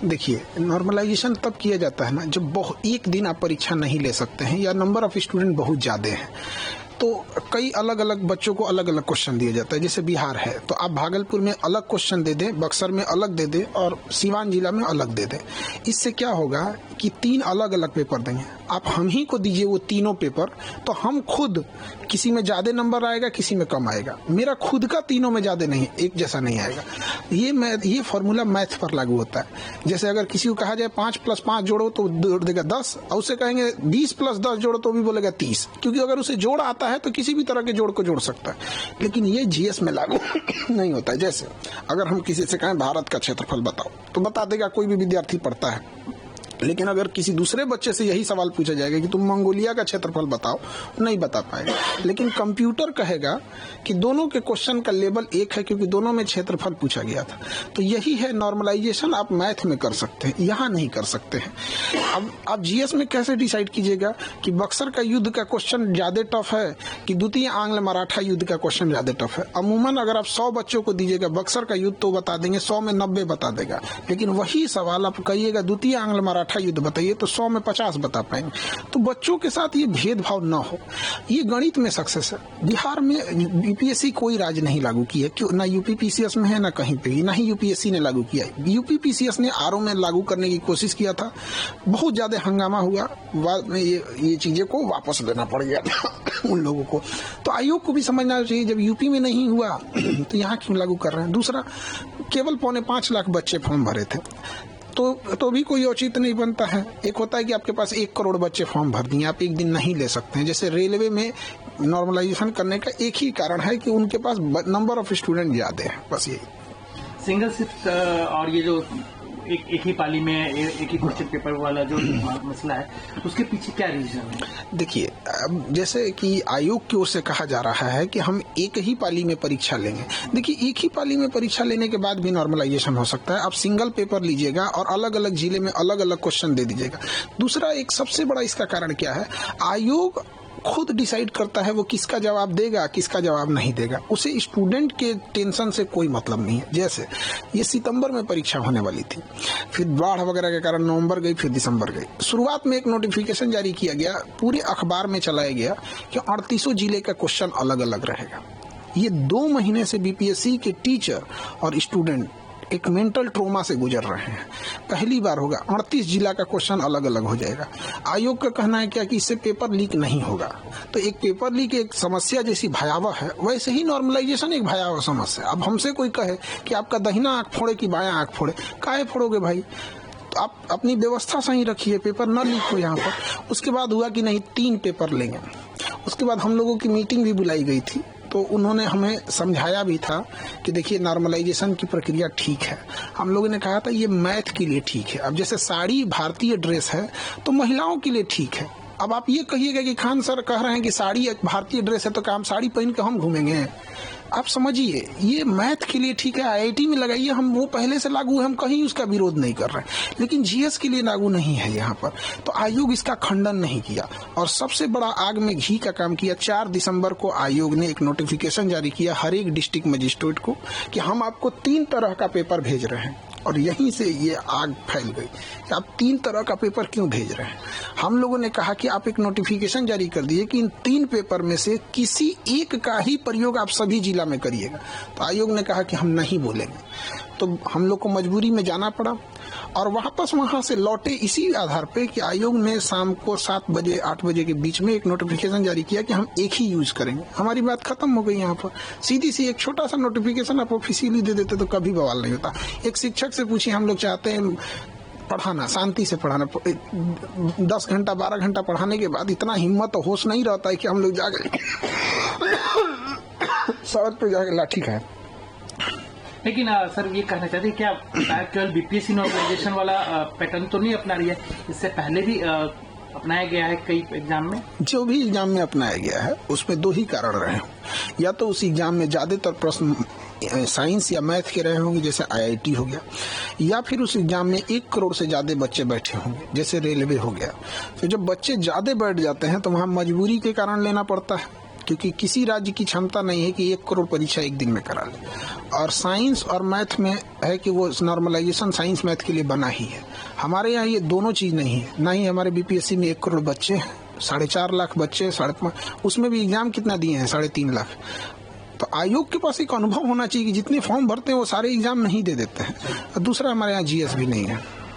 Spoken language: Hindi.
देखिए, नॉर्मलाइजेशन तब किया जाता है ना जब एक दिन आप परीक्षा नहीं ले सकते हैं या नंबर ऑफ स्टूडेंट बहुत ज़्यादा हैं, तो कई अलग अलग बच्चों को अलग अलग क्वेश्चन दिया जाता है। जैसे बिहार है तो आप भागलपुर में अलग क्वेश्चन दे दें, बक्सर में अलग दे दें और सीवान जिला में अलग दे दें। इससे क्या होगा कि 3 अलग अलग पेपर देंगे, आप हम ही को दीजिए वो तीनों पेपर, तो हम खुद किसी में ज़्यादा नंबर आएगा, किसी में कम आएगा। मेरा खुद का तीनों में ज़्यादा नहीं, एक जैसा नहीं आएगा। ये फॉर्मूला मैथ पर लागू होता है। जैसे अगर किसी को कहा जाए 5 + 5 जोड़ो तो जोड़ देगा 10, और उसे कहेंगे 20 + 10 जोड़ो तो भी बोलेगा 30, क्योंकि अगर उसे जोड़ आता है तो किसी भी तरह के जोड़ को जोड़ सकता है। लेकिन ये जीएस में लागू नहीं होता है। जैसे अगर हम किसी से कहें भारत का क्षेत्रफल बताओ तो बता देगा, कोई भी विद्यार्थी पढ़ता है। लेकिन अगर किसी दूसरे बच्चे से यही सवाल पूछा जाएगा कि तुम मंगोलिया का क्षेत्रफल बताओ, नहीं बता पाएगा। लेकिन कंप्यूटर कहेगा कि दोनों के क्वेश्चन का लेवल एक है, क्योंकि दोनों में क्षेत्रफल पूछा गया था। तो यही है नॉर्मलाइजेशन, आप मैथ में कर सकते हैं, यहाँ नहीं कर सकते हैं। अब आप जीएस में कैसे डिसाइड कीजिएगा कि बक्सर का युद्ध का क्वेश्चन ज्यादा टफ है कि द्वितीय आंग्ल मराठा युद्ध का क्वेश्चन ज्यादा टफ है? अमूमन अगर आप 100 बच्चों को दीजिएगा बक्सर का युद्ध तो बता देंगे, 100 में 90 बता देगा। लेकिन वही सवाल आप कहिएगा द्वितीय आंग्ल मराठा युद्ध बताइए तो 100 में 50 बता पाएंगे। तो बच्चों के साथ ये भेदभाव न हो, ये गणित में सक्सेस है। बिहार में यूपीएससी कोई राज्य नहीं लागू की है, क्यों? ना यूपीपीसीएस में है, ना कहीं पे, ना ही यूपीएससी ने लागू किया है। यूपीपीसीएस ने आरओ में लागू करने की कोशिश किया था, बहुत ज्यादा हंगामा हुआ, बाद में ये चीजें को वापस लेना पड़ गया था उन लोगों को। तो आयोग को भी समझना चाहिए, जब यूपी में नहीं हुआ तो यहाँ क्यों लागू कर रहे हैं। दूसरा, केवल 5.25 लाख बच्चे फॉर्म भरे थे, तो भी कोई औचित्य नहीं बनता है। एक होता है कि आपके पास 1 करोड़ बच्चे फॉर्म भर दिए, आप एक दिन नहीं ले सकते हैं। जैसे रेलवे में नॉर्मलाइजेशन करने का एक ही कारण है कि उनके पास नंबर ऑफ स्टूडेंट ज्यादा है, बस यही। सिंगल शिफ्ट और ये जो एक ही पाली में एक ही क्वेश्चन पेपर वाला जो मसला है, उसके पीछे क्या रीजन है? देखिए, अब जैसे कि आयोग की ओर से कहा जा रहा है कि हम एक ही पाली में परीक्षा लेंगे। देखिए, एक ही पाली में परीक्षा लेने के बाद भी नॉर्मलाइजेशन हो सकता है। आप सिंगल पेपर लीजिएगा और अलग अलग जिले में अलग अलग क्वेश्चन दे दीजिएगा। दूसरा, एक सबसे बड़ा इसका कारण क्या है, आयोग खुद डिसाइड करता है वो किसका जवाब देगा, किसका जवाब नहीं देगा। उसे स्टूडेंट के टेंशन से कोई मतलब नहीं है। जैसे ये सितंबर में परीक्षा होने वाली थी, फिर बाढ़ वगैरह के कारण नवंबर गई, फिर दिसंबर गई। शुरुआत में एक नोटिफिकेशन जारी किया गया, पूरे अखबार में चलाया गया कि 38 जिले का क्वेश्चन अलग अलग रहेगा। ये 2 महीने से बीपीएससी के टीचर और स्टूडेंट एक मेंटल ट्रोमा से गुजर रहे हैं। पहली बार होगा 38 जिला का क्वेश्चन अलग अलग हो जाएगा। आयोग का कहना है क्या कि इससे पेपर लीक नहीं होगा। तो एक पेपर लीक एक समस्या जैसी भयावह है, वैसे ही नॉर्मलाइजेशन एक भयावह समस्या। अब हमसे कोई कहे कि आपका दाहिना आंख फोड़े कि बायां आंख फोड़े, काहे फोड़ोगे भाई? तो आप अपनी व्यवस्था सही रखिए, पेपर न लीक हो यहाँ पर। उसके बाद हुआ कि नहीं, 3 पेपर लेंगे। उसके बाद हम लोगों की मीटिंग भी बुलाई गई थी, तो उन्होंने हमें समझाया भी था कि देखिए नॉर्मलाइजेशन की प्रक्रिया ठीक है। हम लोगों ने कहा था ये मैथ के लिए ठीक है। अब जैसे साड़ी भारतीय ड्रेस है तो महिलाओं के लिए ठीक है। अब आप ये कहिएगा कि खान सर कह रहे हैं कि साड़ी एक भारतीय ड्रेस है तो क्या हम साड़ी पहन के हम घूमेंगे? आप समझिए, ये मैथ के लिए ठीक है, आईआईटी में लगाइए, हम वो पहले से लागू है, हम कहीं उसका विरोध नहीं कर रहे हैं। लेकिन जीएस के लिए लागू नहीं है यहाँ पर। तो आयोग इसका खंडन नहीं किया और सबसे बड़ा आग में घी का काम किया। 4 दिसंबर को आयोग ने एक नोटिफिकेशन जारी किया हर एक डिस्ट्रिक्ट मजिस्ट्रेट को कि हम आपको 3 तरह का पेपर भेज रहे हैं। और यहीं से ये आग फैल गई कि आप 3 तरह का पेपर क्यों भेज रहे हैं। हम लोगों ने कहा कि आप एक नोटिफिकेशन जारी कर दिए कि इन 3 पेपर में से किसी एक का ही प्रयोग आप सभी जिला में करिएगा। तो आयोग ने कहा कि हम नहीं बोलेंगे। तो हम लोग को मजबूरी में जाना पड़ा और वापस वहां से लौटे इसी आधार पे कि आयोग ने शाम को 7 बजे 8 बजे के बीच में एक नोटिफिकेशन जारी किया कि हम एक ही यूज करेंगे। हमारी बात खत्म हो गई। यहाँ पर सीधी सी एक छोटा सा नोटिफिकेशन आप ऑफिशियली दे देते तो कभी बवाल नहीं होता। एक शिक्षक से पूछिए, हम लोग चाहते हैं पढ़ाना, शांति से पढ़ाना, 10 घंटा 12 घंटा पढ़ाने के बाद इतना हिम्मत और होश नहीं रहता है कि हम लोग जाकर सड़क पे जाकर लाठी खाएं। लेकिन सर ये कहना चाहते हैं क्या केवल बीपीएससी नॉर्मलाइजेशन वाला पैटर्न तो नहीं अपना रही है, इससे पहले भी अपनाया गया है कई एग्जाम में? जो भी एग्जाम में अपनाया गया है उसमें 2 ही कारण रहे हों। या तो उस एग्जाम में ज्यादातर प्रश्न साइंस या मैथ के रहे होंगे, जैसे आईआईटी हो गया, या फिर उस एग्जाम में 1 करोड़ से ज्यादा बच्चे बैठे होंगे, जैसे रेलवे हो गया। तो जब बच्चे ज्यादा बैठ जाते हैं तो वहां मजबूरी के कारण लेना पड़ता है। क्योंकि किसी राज्य की क्षमता नहीं है कि 1 करोड़ परीक्षा एक दिन में करा ले। और साइंस और मैथ में है कि वो नॉर्मलाइजेशन साइंस मैथ के लिए बना ही है। हमारे यहाँ ये दोनों चीज़ नहीं है। ना ही हमारे बीपीएससी में 1 करोड़ बच्चे, 4.5 लाख बच्चे, 5.5, उसमें भी एग्जाम कितना दिए हैं, 3.5 लाख। तो आयोग के पास एक अनुभव होना चाहिए कि जितने फॉर्म भरते हैं वो सारे एग्जाम नहीं दे देते हैं। और दूसरा, हमारे यहाँ जीएस भी नहीं है।